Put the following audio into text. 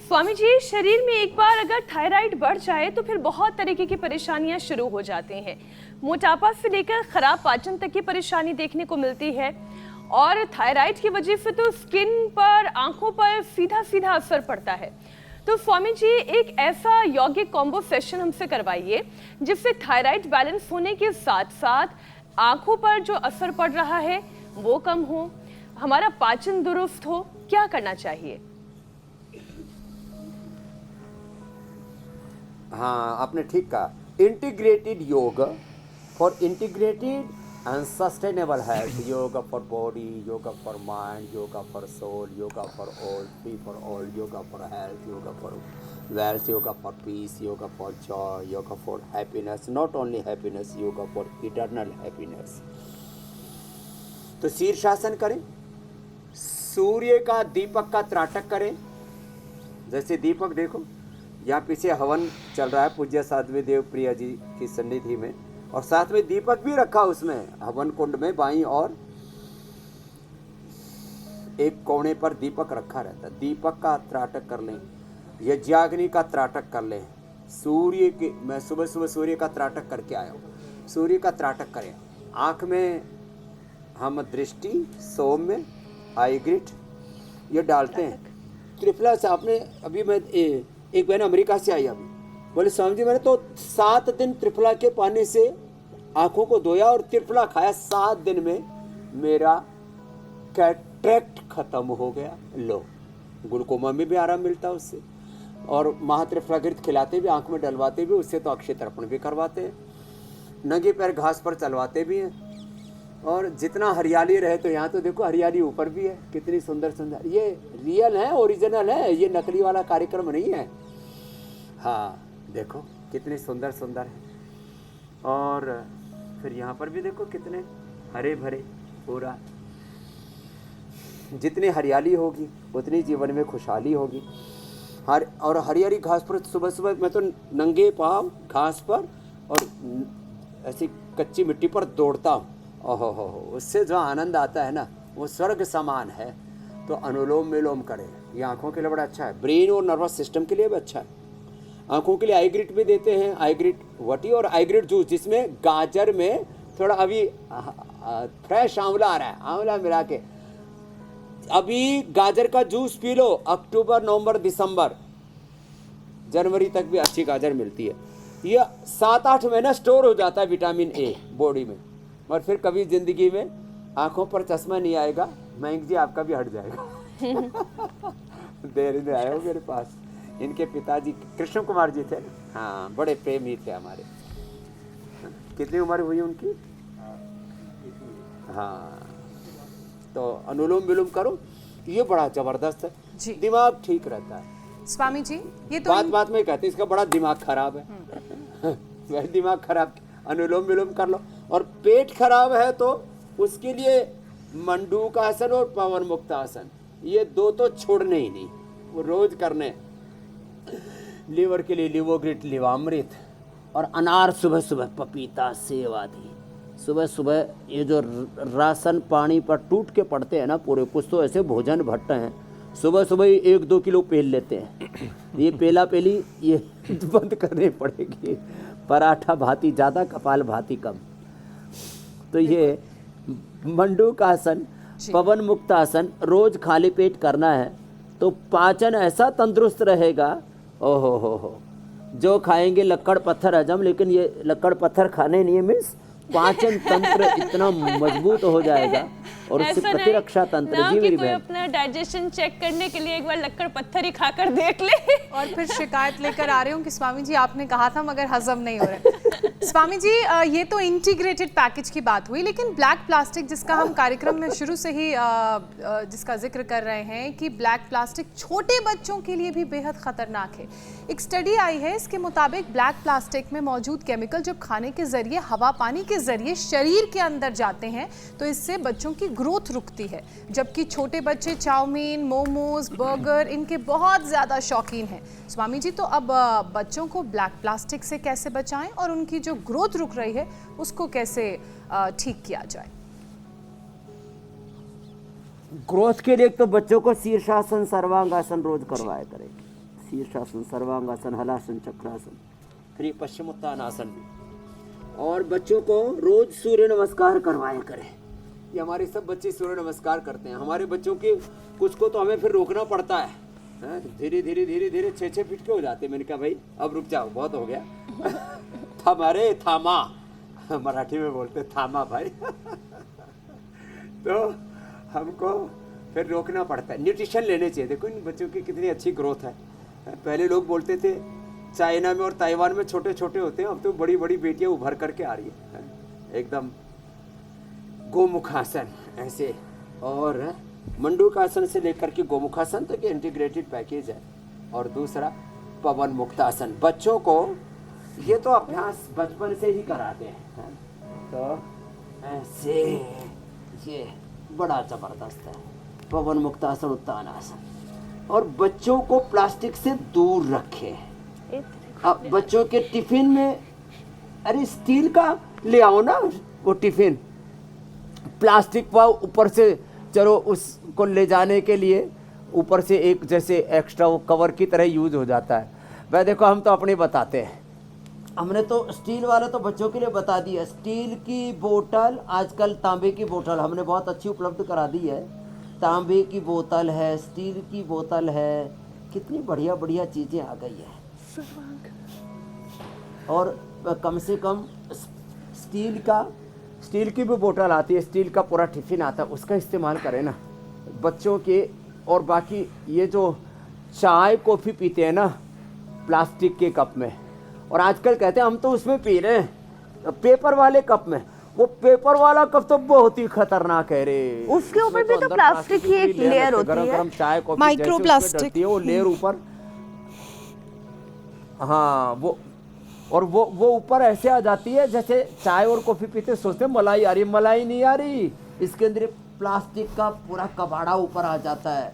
स्वामी जी, शरीर में एक बार अगर थायराइड बढ़ जाए तो फिर बहुत तरीके की परेशानियां शुरू हो जाती हैं। मोटापा से लेकर खराब पाचन तक की परेशानी देखने को मिलती है और थायराइड की वजह से तो स्किन पर, आंखों पर सीधा सीधा असर पड़ता है। तो स्वामी जी, एक ऐसा यौगिक कॉम्बो सेशन हमसे करवाइए जिससे थायराइड बैलेंस होने के साथ साथ आंखों पर जो असर पड़ रहा है वो कम हो, हमारा पाचन दुरुस्त हो। क्या करना चाहिए? हाँ, आपने ठीक कहा। इंटीग्रेटेड योग for integrated and sustainable health, yoga for body, yoga for mind, yoga for soul, yoga for all, free for all, yoga for health, yoga for wealth, yoga for peace, yoga for joy, yoga for happiness, not only happiness, yoga for eternal happiness. तो शीर्षासन करें, सूर्य का दीपक का त्राटक करें। जैसे दीपक देखो, यहाँ पीछे हवन चल रहा है पूज्य साध्वी देव प्रिया जी की सन्निधि में, और साथ में दीपक भी रखा उसमें हवन कुंड में बाईं और एक कोने पर दीपक रखा रहता है। दीपक का त्राटक कर लें, यज्ञाग्नि का त्राटक कर लें। सूर्य के, मैं सुबह सुबह सूर्य का त्राटक करके आया हूँ। सूर्य का त्राटक करें। आँख में हम दृष्टि, सौम्य, आई ग्रिट ये डालते हैं। त्रिफला से आपने अभी, मैं एक बहन अमेरिका से आई, अभी बोले स्वामी जी मैंने तो 7 दिन त्रिफला के पानी से आंखों को धोया और त्रिफला खाया, 7 दिन में मेरा कैटरेक्ट खत्म हो गया। लो, ग्लूकोमा में भी आराम मिलता है उससे, और महात्रिफलाघृत खिलाते भी, आंख में डलवाते भी, उससे तो अक्षय तर्पण भी करवाते हैं, नंगे पैर घास पर चलवाते भी हैं। और जितना हरियाली रहे, तो यहाँ तो देखो हरियाली ऊपर भी है, कितनी सुंदर सुंदर। ये रियल है, ओरिजिनल है, ये नकली वाला कार्यक्रम नहीं है। हाँ देखो कितनी सुंदर सुंदर है। और फिर यहाँ पर भी देखो कितने हरे भरे, पूरा जितनी हरियाली होगी उतनी जीवन में खुशहाली होगी। और हरियाली घास पर सुबह सुबह मैं तो नंगे पाँव घास पर और ऐसी कच्ची मिट्टी पर दौड़ता हूँ। ओहो हो, उससे जो आनंद आता है ना, वो स्वर्ग समान है। तो अनुलोम विलोम करें, ये आँखों के लिए बड़ा अच्छा है, ब्रेन और नर्वस सिस्टम के लिए भी अच्छा है। आँखों के लिए आई ग्रिट भी देते हैं, आई ग्रिट वटी और आई ग्रिट जूस, जिसमें गाजर में थोड़ा अभी फ्रेश आंवला आ रहा है, आंवला मिला के अभी गाजर का जूस पी लो। अक्टूबर, नवंबर, दिसंबर, जनवरी तक भी अच्छी गाजर मिलती है। ये 7-8 महीना स्टोर हो जाता है विटामिन ए बॉडी में, और फिर कभी जिंदगी में आंखों पर चश्मा नहीं आएगा। मयंक जी आपका भी हट जाएगा। देर में आए हो मेरे पास। इनके पिताजी कृष्ण कुमार जी थे, हाँ बड़े प्रेमी थे हमारे। कितनी उम्र हुई उनकी? हाँ, तो अनुलोम विलोम करो, ये बड़ा जबरदस्त है, दिमाग ठीक रहता है। स्वामी जी, ये तो बात में कहते हैं इसका बड़ा दिमाग खराब है। वह दिमाग खराब, अनुलोम विलोम कर लो। और पेट खराब है तो उसके लिए मंडूकासन और पवन मुक्त आसन, ये 2 तो छोड़ने ही नहीं, वो रोज करने। लीवर के लिए लिवोग्रिट, लिवामृत और अनार सुबह सुबह, पपीता, सेब आदि सुबह सुबह। ये जो राशन पानी पर टूट के पड़ते हैं ना पूरे, कुछ तो ऐसे भोजन भट्ट हैं, सुबह सुबह 1-2 किलो पेल लेते हैं। ये पेला पेली ये बंद करनी पड़ेगी। पराठा भाती ज़्यादा, कपाल भाती कम। तो ये मंडूकासन, पवन मुक्त आसन रोज खाली पेट करना है, तो पाचन ऐसा तंदुरुस्त रहेगा। ओहो हो, जो खाएंगे लक्कड़ पत्थर हजम, लेकिन ये लक्कड़ पत्थर खाने नहीं है, मीन्स पाचन तंत्र इतना मजबूत हो जाएगा और उससे प्रतिरक्षा तंत्र। जी मेरी बहन, अपना डाइजेशन चेक करने के लिए एक बार लक्कड़ पत्थर ही खाकर देख ले और फिर शिकायत लेकर आ रहे हो कि स्वामी जी आपने कहा था मगर हजम नहीं हो रहा। स्वामी जी, ये तो इंटीग्रेटेड पैकेज की बात हुई, लेकिन ब्लैक प्लास्टिक, जिसका हम कार्यक्रम में शुरू से ही जिसका जिक्र कर रहे हैं कि ब्लैक प्लास्टिक छोटे बच्चों के लिए भी बेहद खतरनाक है। एक स्टडी आई है, इसके मुताबिक ब्लैक प्लास्टिक में मौजूद केमिकल जब खाने के जरिए, हवा पानी के जरिए शरीर के अंदर जाते हैं तो इससे बच्चों की ग्रोथ रुकती है, जबकि छोटे बच्चे चाउमीन, मोमोज, बर्गर इनके बहुत ज़्यादा शौकीन हैं। स्वामी जी, तो अब बच्चों को ब्लैक प्लास्टिक से कैसे बचाएं और उनकी जो ग्रोथ रुक रही है उसको कैसे ठीक किया जाए? ग्रोथ के लिए तो बच्चों को शीर्षासन, सर्वांगासन रोज करवाया करेंगे। शीर्षासन, सर्वांगासन, हलासन, चक्रासन, फिर ये पश्चिमोत्तानासन भी। और बच्चों को रोज सूर्य नमस्कार करवाया करें। ये हमारे सब बच्चे सूर्य नमस्कार करते हैं। हमारे बच्चों के कुछ को तो हमें फिर रोकना पड़ता है, धीरे धीरे धीरे धीरे 6-6 फीट के हो जाते हैं। मैंने कहा भाई अब रुक जाओ, बहुत हो गया। हमारे थामा, मराठी में बोलते थामा भाई। तो हमको फिर रोकना पड़ता है, न्यूट्रिशन लेने चाहिए। देखो इन बच्चों की कितनी अच्छी ग्रोथ है। पहले लोग बोलते थे चाइना में और ताइवान में छोटे छोटे होते हैं, अब तो बड़ी बड़ी बेटियां उभर करके आ रही है एकदम। गोमुखासन ऐसे, और मंडूकासन से लेकर के गोमुखासन तक ये इंटीग्रेटेड पैकेज है। और दूसरा पवन मुक्तासन। बच्चों को ये तो अभ्यास बचपन से ही कराते हैं, तो ऐसे ये बड़ा जबरदस्त है पवन मुक्तासन, उत्तानासन। और बच्चों को प्लास्टिक से दूर रखें। अब बच्चों के टिफिन में अरे स्टील का ले आओ ना वो टिफिन, प्लास्टिक का ऊपर से चलो उसको ले जाने के लिए ऊपर से एक जैसे एक्स्ट्रा वो कवर की तरह यूज हो जाता है। वह देखो हम तो अपने बताते हैं, हमने तो स्टील वाला तो बच्चों के लिए बता दिया। स्टील की बोतल, आजकल तांबे की बोतल हमने बहुत अच्छी उपलब्ध करा दी है। तांबे की बोतल है, स्टील की बोतल है, कितनी बढ़िया बढ़िया चीज़ें आ गई है। और कम से कम स्टील की भी बोतल आती है, स्टील का पूरा टिफिन आता है, उसका इस्तेमाल करें ना बच्चों के। और बाकी ये जो चाय कॉफ़ी पीते हैं ना प्लास्टिक के कप में, और आजकल कहते हैं हम तो उसमें पी रहे हैं पेपर वाले कप में। वो पेपर वाला कप तो बहुत ही खतरनाक है रे। उसके ऊपर भी तो प्लास्टिक की एक लेयर होती है, गरम चाय कॉफी माइक्रो प्लास्टिक, वो लेयर ऊपर, हाँ वो, और वो ऊपर ऐसे आ जाती है जैसे चाय और कॉफी पीते सोचते मलाई आ रही, मलाई नहीं आ रही, इसके अंदर प्लास्टिक का पूरा कबाड़ा ऊपर आ जाता है।